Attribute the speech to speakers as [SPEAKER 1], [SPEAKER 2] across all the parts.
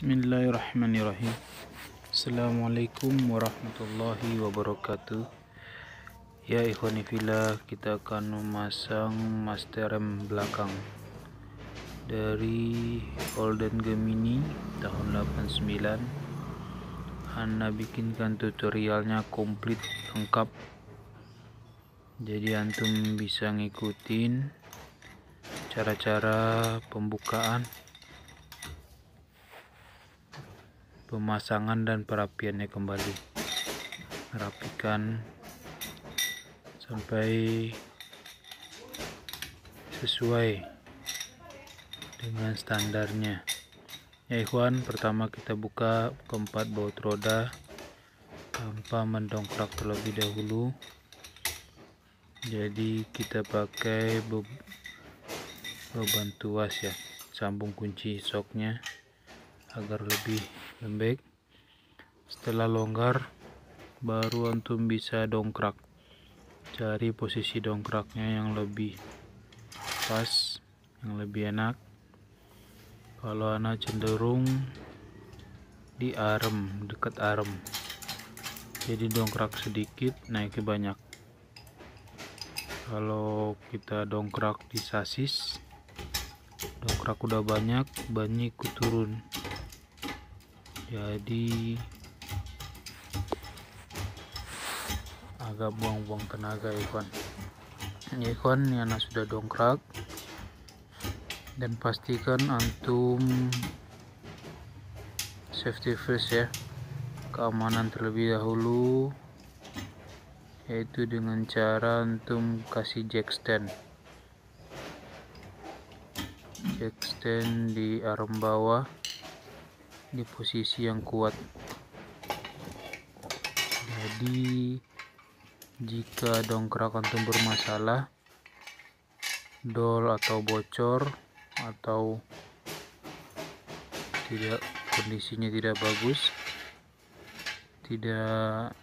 [SPEAKER 1] Bismillahirrahmanirrahim. Assalamualaikum warahmatullahi wabarakatuh. Ya ikhwani fillah, kita akan memasang master rem belakang dari Holden Gemini tahun 89. Anda bikinkan tutorialnya komplit lengkap, jadi antum bisa ngikutin cara-cara pembukaan, pemasangan dan perapiannya kembali. Rapikan sampai sesuai dengan standarnya. Ya ikhwan, pertama kita buka keempat baut roda tanpa mendongkrak terlebih dahulu. Jadi kita pakai beban tuas ya, sambung kunci soknya agar lebih lembek. Setelah longgar, baru antum bisa dongkrak. Cari posisi dongkraknya yang lebih pas, yang lebih enak. Kalau anak cenderung di arem, dekat arem, jadi dongkrak sedikit, naiknya banyak. Kalau kita dongkrak di sasis, dongkrak udah banyak, bannya ikut turun. Jadi agak buang-buang tenaga ya ikhwan. Ya ikhwan, ini anak sudah dongkrak, dan pastikan antum safety first ya, keamanan terlebih dahulu, yaitu dengan cara antum kasih jack stand di arm bawah di posisi yang kuat. Jadi jika dongkrak antum bermasalah, dol atau bocor atau tidak, kondisinya tidak bagus, tidak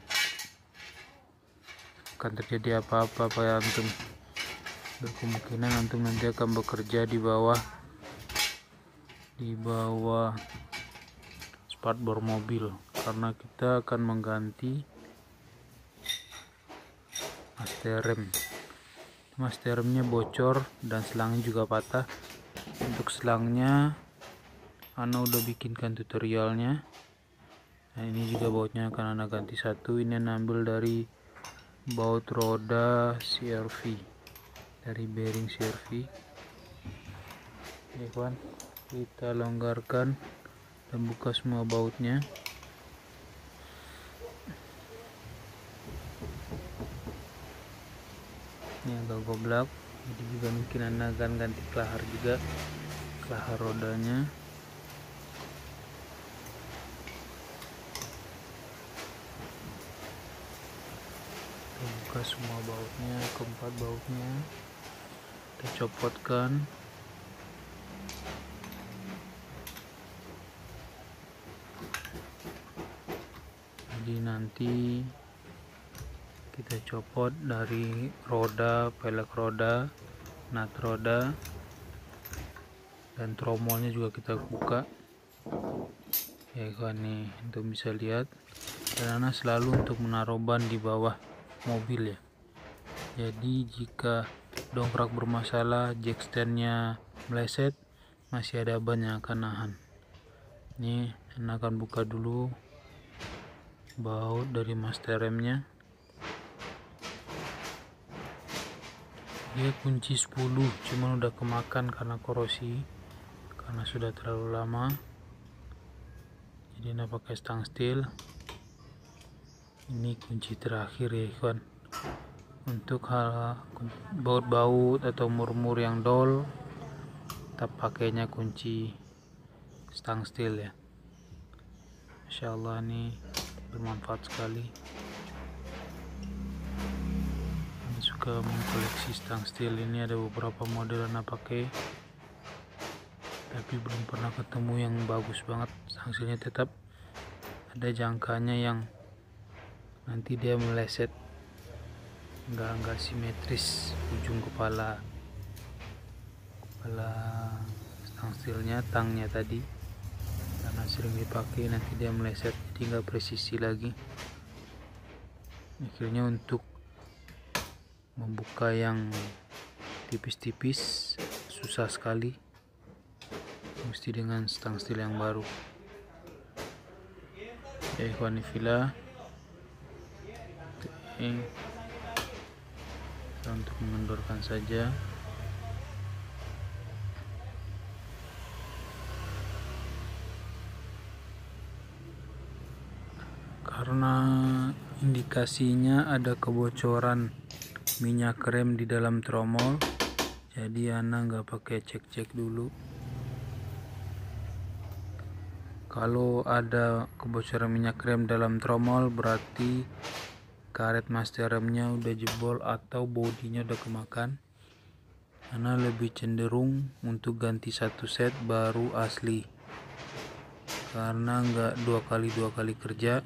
[SPEAKER 1] akan terjadi apa-apa pada antum. Berkemungkinan antum nanti akan bekerja di bawah spakbor mobil, karena kita akan mengganti master remnya bocor dan selangnya juga patah. Untuk selangnya ana udah bikinkan tutorialnya. Nah, ini juga bautnya akan ana ganti satu. Ini ana ambil dari baut roda CRV, dari bearing CRV. Ya kawan, kita longgarkan dan buka semua bautnya. Ini agak goblok, jadi juga mungkin anda akan ganti kelahar juga, kelahar rodanya. Kita buka semua bautnya, keempat bautnya kita copotkan. Jadi nanti kita copot dari roda, pelek roda, nut roda, dan tromolnya juga kita buka. Ya kan, nih untuk bisa lihat. Dan ana selalu untuk menaruh ban di bawah mobil ya. Jadi jika dongkrak bermasalah, jack standnya meleset, masih ada ban yang akan nahan. Ini ana akan buka dulu baut dari master remnya. Dia kunci 10, cuman udah kemakan karena korosi, karena sudah terlalu lama. Jadi nak pakai stang steel. Ini kunci terakhir ya ikhwan. Untuk hal baut-baut atau murmur yang dol, tetap pakainya kunci stang steel ya. Masya Allah, ini bermanfaat sekali. Anda suka mengkoleksi stang steel ini, ada beberapa model Anda pakai, tapi belum pernah ketemu yang bagus banget. Stang steelnya tetap ada jangkanya yang nanti dia meleset, enggak simetris ujung kepala stang steelnya, tangnya tadi, karena sering dipakai nanti dia meleset, jadi nggak presisi lagi. Akhirnya untuk membuka yang tipis-tipis susah sekali, mesti dengan stang steel yang baru. Ya ikhwan fillah, untuk mengendorkan saja. Karena indikasinya ada kebocoran minyak rem di dalam tromol, jadi ana nggak pakai cek-cek dulu. Kalau ada kebocoran minyak rem dalam tromol berarti karet master remnya udah jebol atau bodinya udah kemakan. Ana lebih cenderung untuk ganti satu set baru asli, karena nggak dua kali kerja,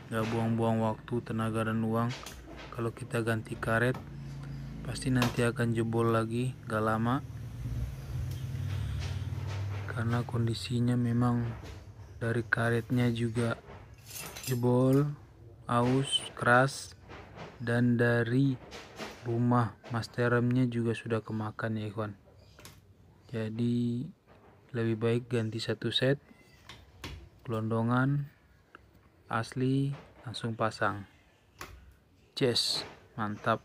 [SPEAKER 1] nggak buang-buang waktu, tenaga dan uang. Kalau kita ganti karet pasti nanti akan jebol lagi gak lama, karena kondisinya memang dari karetnya juga jebol, aus, keras, dan dari rumah master remnya juga sudah kemakan ya ikhwan. Jadi lebih baik ganti satu set, gelondongan asli langsung pasang. Yes, mantap.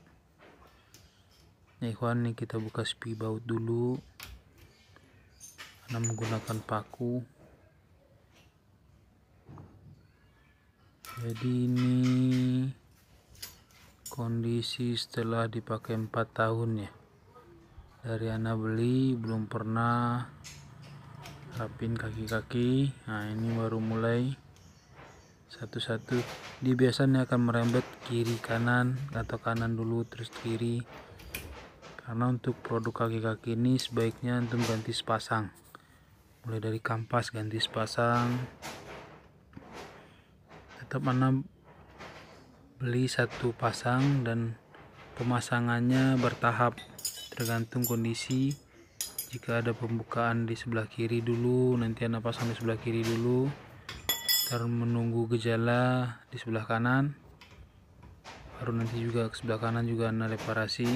[SPEAKER 1] Nah ikhwan, nih kita buka spi baut dulu. Karena menggunakan paku. Jadi ini kondisi setelah dipakai 4 tahun ya. Dari ana beli belum pernah rapin kaki-kaki. Nah ini baru mulai satu-satu. Dia biasanya akan merembet kiri kanan atau kanan dulu terus kiri. Karena untuk produk kaki-kaki ini sebaiknya untuk ganti sepasang. Mulai dari kampas ganti sepasang. Tetap ana beli satu pasang dan pemasangannya bertahap tergantung kondisi. Jika ada pembukaan di sebelah kiri dulu, nanti ana pasang di sebelah kiri dulu, ntar menunggu gejala di sebelah kanan, baru nanti juga ke sebelah kanan juga ana reparasi,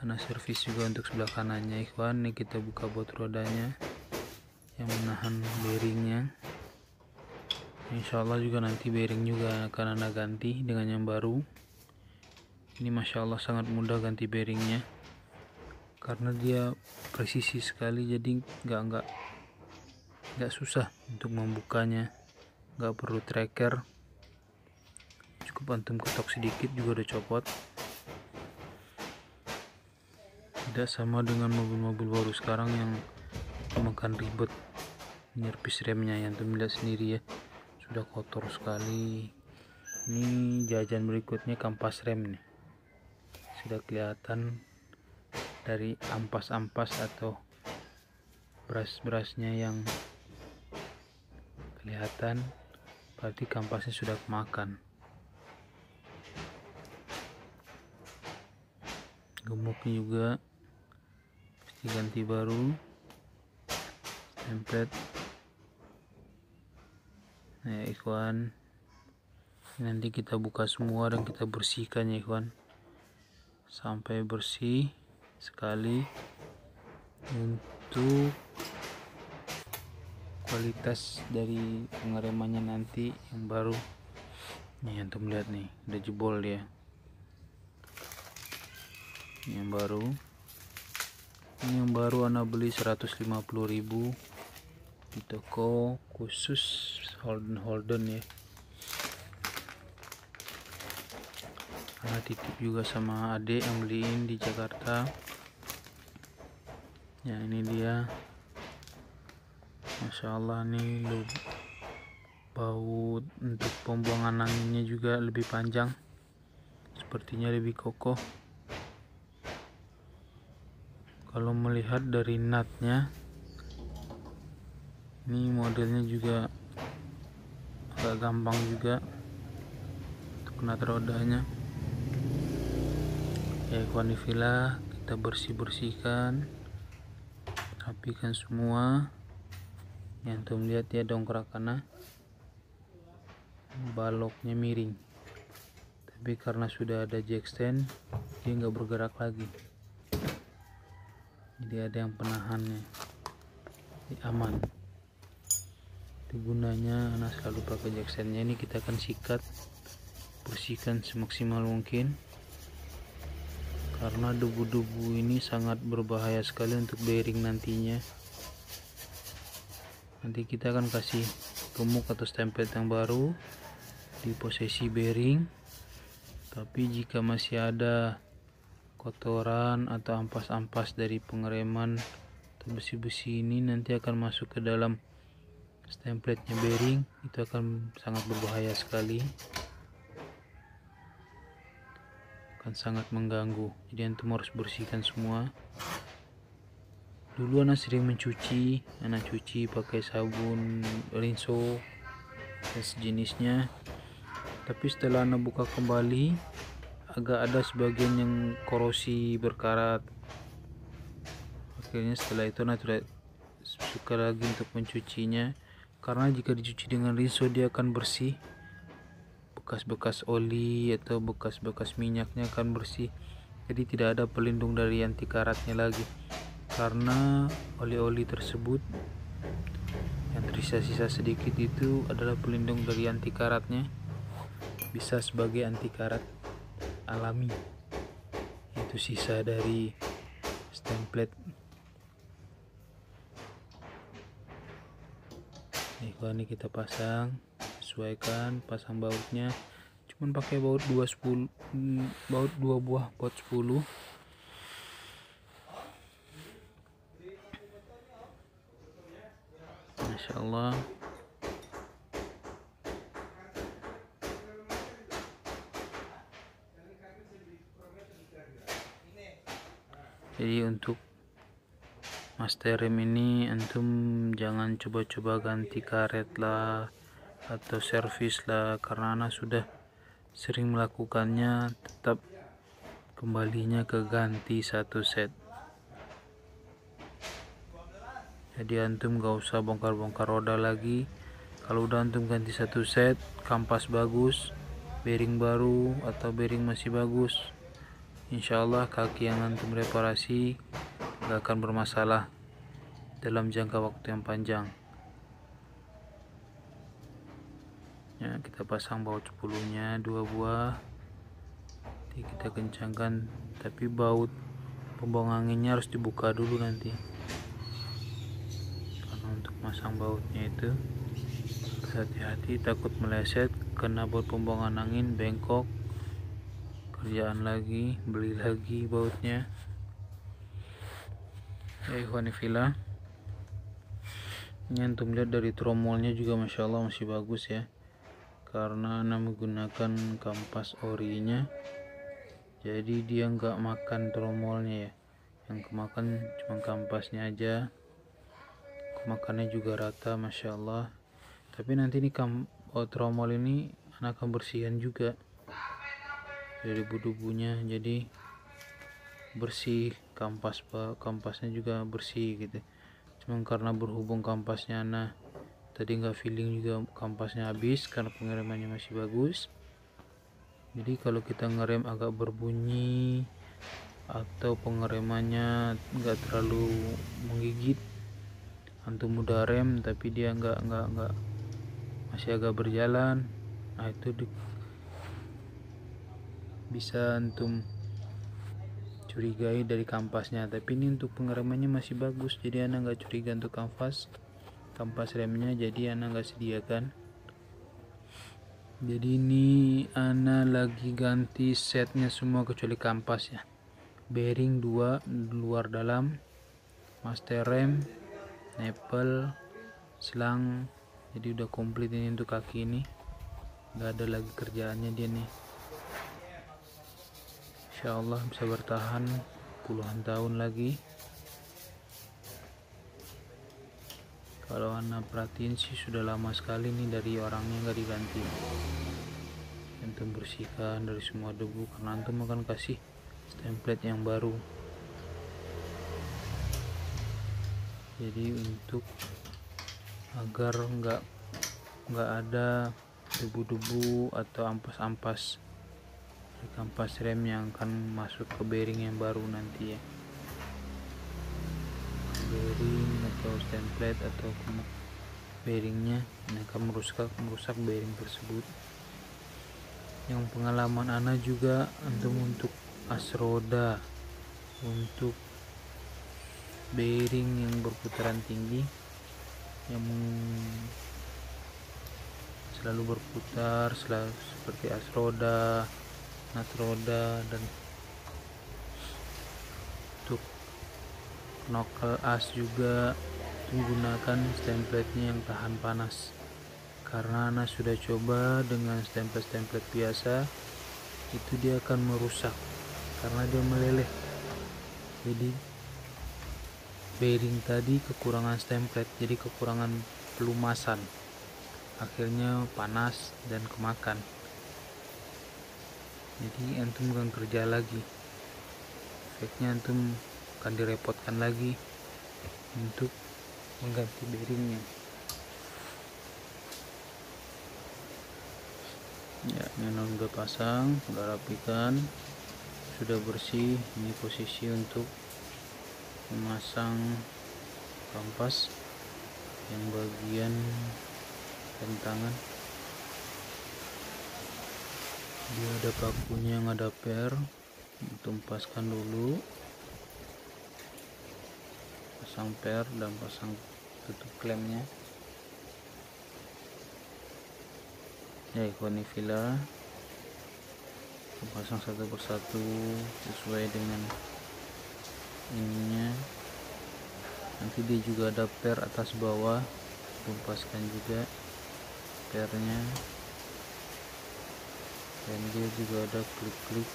[SPEAKER 1] ana servis juga untuk sebelah kanannya ikhwan. Ini kita buka baut rodanya yang menahan bearingnya. Insya Allah juga nanti bearing juga akan ana ganti dengan yang baru. Ini Masya Allah sangat mudah ganti bearingnya, karena dia presisi sekali, jadi nggak susah untuk membukanya, nggak perlu tracker, cukup antum ketok sedikit juga udah copot. Tidak sama dengan mobil-mobil baru sekarang yang memakan ribet menyervis remnya, yang antum lihat sendiri ya, sudah kotor sekali. Ini jajan berikutnya kampas rem nih, sudah kelihatan dari ampas-ampas atau beras-berasnya yang kelihatan, berarti kampasnya sudah kemakan. Gemuknya juga mesti ganti baru, template. Nah ikhwan, nanti kita buka semua dan kita bersihkan ya ikhwan, sampai bersih sekali untuk kualitas dari pengeremannya nanti yang baru. Nih antum lihat nih, udah jebol dia. Ini yang baru ana beli 150.000 di toko khusus Holden ya. Ana titip juga sama adik yang beliin di Jakarta. Ya ini dia, Masya Allah, nih baut untuk pembuangan anginnya juga lebih panjang, sepertinya lebih kokoh. Kalau melihat dari nutnya, ini modelnya juga agak gampang juga untuk nut rodanya. Ya ikhwan fillah, kita bersihkan, rapikan semua. yang antum lihat dia dongkrak karena baloknya miring, tapi karena sudah ada jack stand dia nggak bergerak lagi, jadi ada yang penahannya, jadi aman. Itu gunanya anak selalu pakai jack standnya. Ini kita akan sikat, bersihkan semaksimal mungkin karena debu-debu ini sangat berbahaya sekali untuk bearing nantinya. Nanti kita akan kasih gemuk atau stempel yang baru di posisi bearing, tapi jika masih ada kotoran atau ampas-ampas dari pengereman atau besi-besi ini nanti akan masuk ke dalam stempletnya bearing, itu akan sangat berbahaya sekali, akan sangat mengganggu. Jadi antum harus bersihkan semua. Dulu anak sering mencuci, anak cuci pakai sabun rinso dan sejenisnya, tapi setelah anak buka kembali agak ada sebagian yang korosi berkarat. Akhirnya setelah itu anak tidak suka lagi untuk mencucinya, karena jika dicuci dengan rinso dia akan bersih, bekas-bekas oli atau bekas-bekas minyaknya akan bersih, jadi tidak ada pelindung dari anti karatnya lagi, karena oli-oli tersebut yang tersisa-sisa sedikit itu adalah pelindung dari anti karatnya, bisa sebagai anti karat alami, itu sisa dari stemplet. Ini kita pasang, sesuaikan, pasang bautnya, cuman pakai baut 2 buah baut 10. Masya Allah. Jadi untuk master rem ini antum jangan coba-coba ganti karet lah atau servis lah, karena anak sudah sering melakukannya, tetap kembalinya ke ganti satu set. Jadi antum gak usah bongkar-bongkar roda lagi. Kalau udah antum ganti satu set, kampas bagus, bearing baru atau bearing masih bagus, insya Allah kaki yang antum reparasi gak akan bermasalah dalam jangka waktu yang panjang. Ya, kita pasang baut 10 nya 2 buah, nanti kita kencangkan, tapi baut pembuang anginnya harus dibuka dulu nanti, karena untuk masang bautnya itu hati-hati, takut meleset kena baut pembuangan angin, bengkok, kerjaan lagi, beli lagi bautnya. Ya ikhwanifillah, ini antum lihat dari tromolnya juga Masya Allah masih bagus ya, karena anak menggunakan kampas orinya, jadi dia nggak makan tromolnya ya, yang kemakan cuma kampasnya aja, kemakannya juga rata Masya Allah. Tapi nanti ini tromol ini anak akan bersihkan juga dari debu-debunya, jadi bersih, kampasnya juga bersih gitu. Cuma karena berhubung kampasnya anak tadi nggak feeling juga, kampasnya habis karena pengeremannya masih bagus, jadi kalau kita ngerem agak berbunyi atau pengeremannya nggak terlalu menggigit, antum udah rem tapi dia nggak masih agak berjalan, nah itu bisa antum curigai dari kampasnya. Tapi ini untuk pengeremannya masih bagus, jadi anak nggak curiga untuk kampas remnya, jadi anak nggak sediakan. Jadi ini anak lagi ganti setnya semua kecuali kampas ya, bearing 2 luar dalam, master rem, nipple, selang, jadi udah komplit ini untuk kaki ini, nggak ada lagi kerjaannya dia nih. Insya Allah bisa bertahan puluhan tahun lagi. Kalau anak perhatiin sih sudah lama sekali nih dari orangnya nggak diganti. Antum bersihkan dari semua debu, karena antum akan kasih stemplet yang baru. Jadi untuk agar nggak ada debu-debu atau ampas-ampas di kampas rem yang akan masuk ke bearing yang baru nanti ya. Bearing atau stem plate atau bearingnya ini akan merusak bearing tersebut. Yang pengalaman Ana juga untuk as roda, untuk bearing yang berputaran tinggi yang selalu berputar seperti as roda, nut roda, dan untuk knuckle as juga menggunakan stem plate-nya yang tahan panas, karena Ana sudah coba dengan stem plate biasa itu dia akan merusak karena dia meleleh. Jadi bearing tadi kekurangan stem plate, jadi kekurangan pelumasan, akhirnya panas dan kemakan. Jadi antum akan kerja lagi, efeknya antum akan direpotkan lagi untuk mengganti bearingnya. Ya, ini udah pasang, udah rapikan, sudah bersih. Ini posisi untuk memasang kampas yang bagian tangan. Dia ada pakunya yang ada per, tumpaskan dulu, pasang per dan pasang tutup klemnya. Ya, ikhwani fillah, pasang satu persatu sesuai dengan ininya. Nanti dia juga ada per atas bawah, tumpaskan juga pernya. Dan dia juga ada klik-klik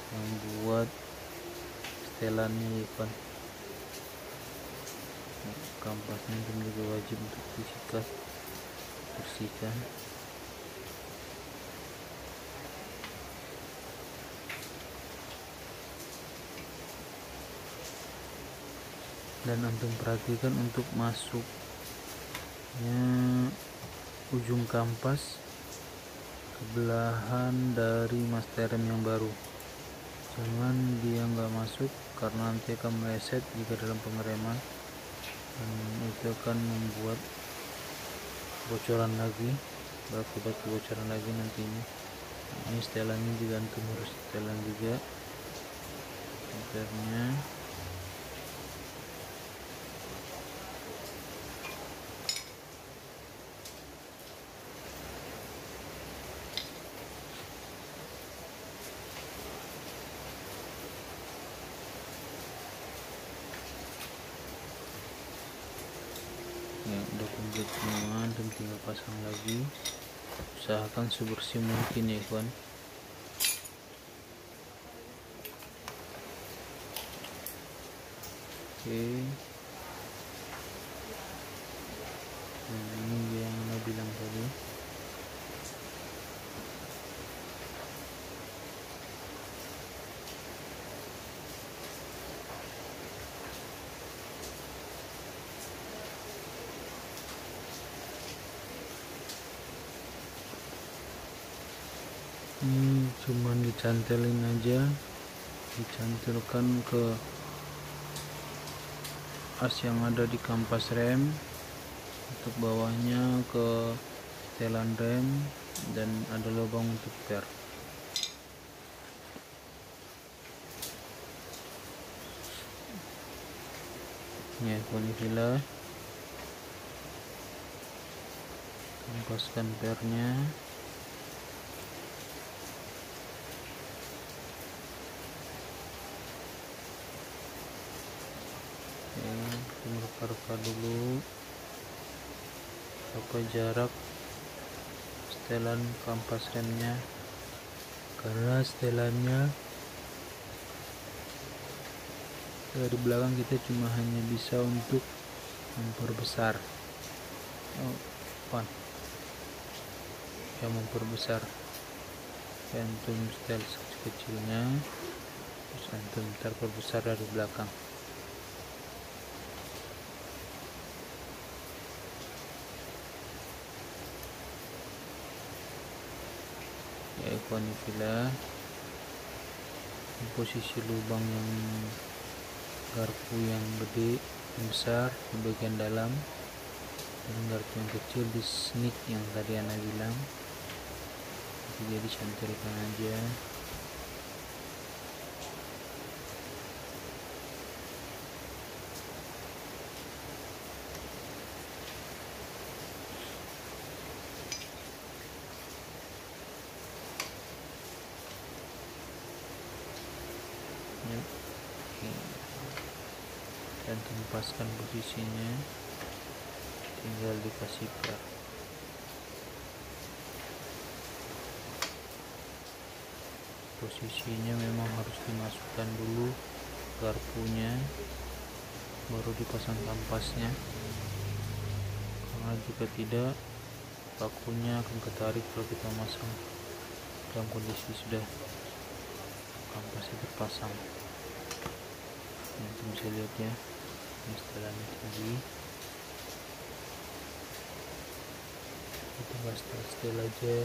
[SPEAKER 1] yang buat setelannya ya kan. Kampasnya juga wajib untuk disikat, bersihkan. Dan antum perhatikan untuk masuknya ujung kampas ke belahan dari master rem yang baru. Jangan dia nggak masuk karena nanti akan meleset jika dalam pengereman, dan itu akan membuat bocoran lagi, berakibat kebocoran lagi nantinya. Ini setelannya juga antum harus setelan juga filternya. Ya, udah komplit semua dan tinggal pasang lagi. Usahakan sebersih mungkin ya kawan. Oke, nah ini yang Anda bilang tadi. Ini cuman dicantelin aja, dicantilkan ke as yang ada di kampas rem, untuk bawahnya ke setelan rem, dan ada lubang untuk per. Ya, konifila, tempaskan pernya. Reka-reka dulu berapa jarak setelan kampas remnya, karena setelannya dari belakang kita cuma hanya bisa untuk memperbesar memperbesar antum setel sekecil-kecilnya, terus antum perbesar dari belakang. ikhwanifillah, posisi lubang yang garpu yang gede, yang besar di bagian dalam, dan garpu yang kecil di snik yang tadi Ana bilang. Jadi cantilkan aja. Dan tempaskan posisinya, tinggal dikasih per. Posisinya memang harus dimasukkan dulu garpunya, baru dipasang kampasnya, karena jika tidak pakunya akan ketarik kalau kita masang dalam kondisi sudah kampasnya terpasang. Nanti bisa lihat ya, setelannya tinggi, kita bahas setel aja.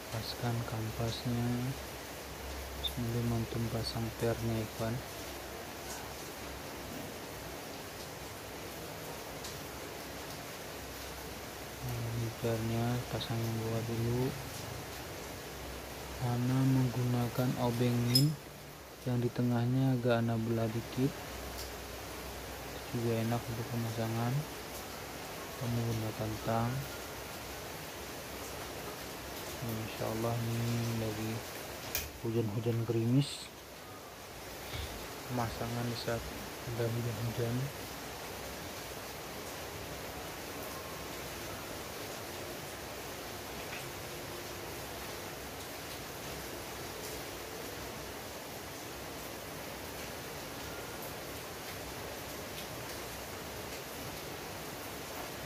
[SPEAKER 1] Paskan kampasnya sambil mantum pasang pernya, ikhwan. Ini pernya pasang yang bawah dulu. Ana menggunakan obeng min yang di tengahnya agak Ana belah dikit, itu juga enak untuk pemasangan. Kamu menggunakan tang. Insya Allah ini lagi hujan-hujan gerimis, pemasangan di saat ada hujan-hujan.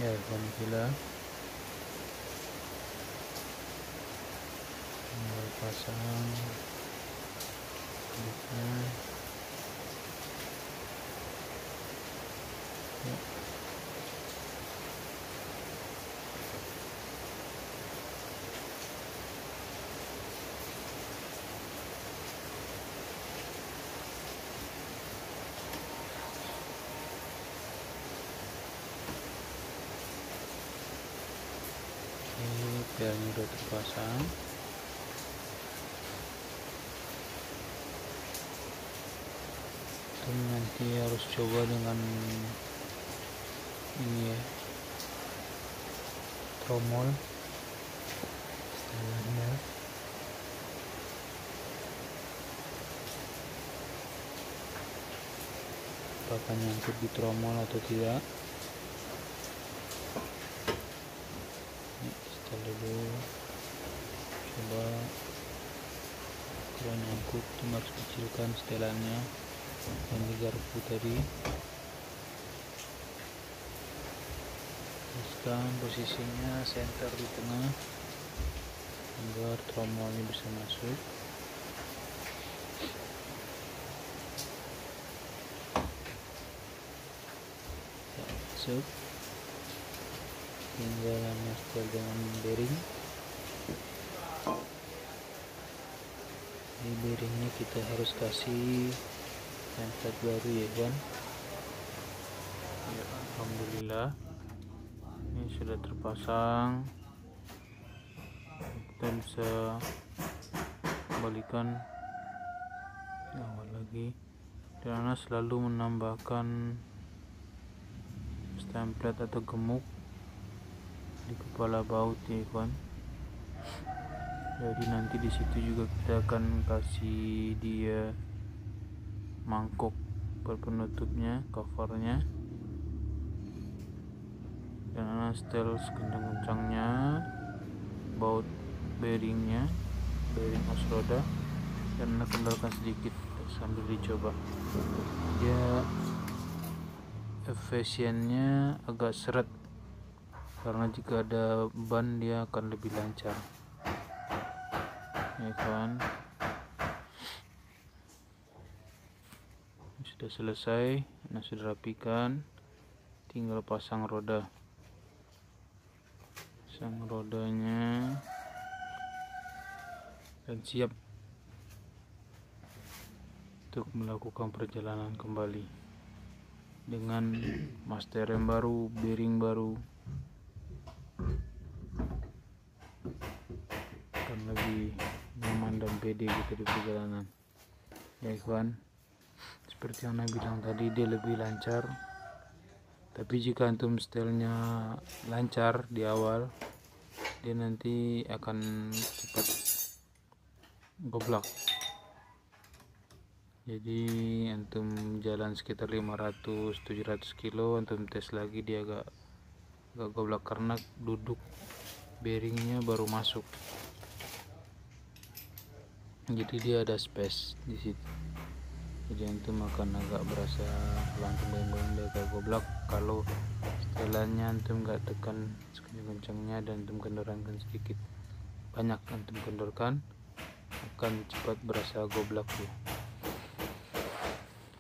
[SPEAKER 1] Ya, alhamdulillah. Tinggal pasang kulitnya. Ya. Pelnya udah terpasang. Kita nanti harus coba dengan ini ya, tromol setelannya. Apakah nyangkut di tromol atau tidak? Dulu coba, kalau nyangkut cuma harus kecilkan setelannya yang di garpu tadi. Teruskan posisinya center di tengah agar tromolnya bisa masuk. Ya, masuk. Tinggal setel dengan bearing. Di bearingnya kita harus kasih template baru ya kan. Ya, alhamdulillah ini sudah terpasang. Kita bisa kembalikan awal lagi, dan Ana selalu menambahkan template atau gemuk di kepala baut ya kawan. Jadi nanti di situ juga kita akan kasih dia mangkok penutupnya, covernya, dan Ana setel sekencang-kencangnya baut bearingnya, bearing os roda, dan Ana kendalkan sedikit sambil dicoba. Dia efisiennya agak seret karena jika ada ban dia akan lebih lancar, ya kawan. Sudah selesai, nah sudah rapikan, tinggal pasang rodanya dan siap untuk melakukan perjalanan kembali dengan master rem baru, bearing baru, akan lebih nyaman dan pede gitu di perjalanan, ya kawan. Seperti yang Ana bilang tadi, dia lebih lancar, tapi jika antum setelnya lancar di awal, dia nanti akan cepat goblok. Jadi antum jalan sekitar 500-700 kilo, antum tes lagi, dia agak goblok karena duduk bearingnya baru masuk, jadi dia ada space di situ. Jadi antum akan agak berasa langsung goyang-goyang, dia agak goblok kalau setelannya antum gak tekan sekencang-kencangnya dan antum kendorkan sedikit. Banyak antum kendorkan akan cepat berasa goblok tuh.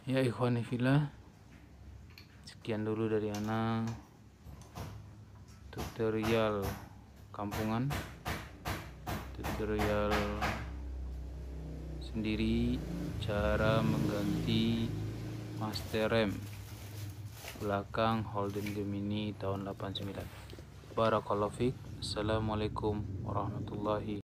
[SPEAKER 1] Ya ikhwani fillah, sekian dulu dari Ana tutorial kampungan, tutorial sendiri cara mengganti master rem belakang Holden Gemini tahun 89. Barakallahu fiik. Assalamualaikum warahmatullahi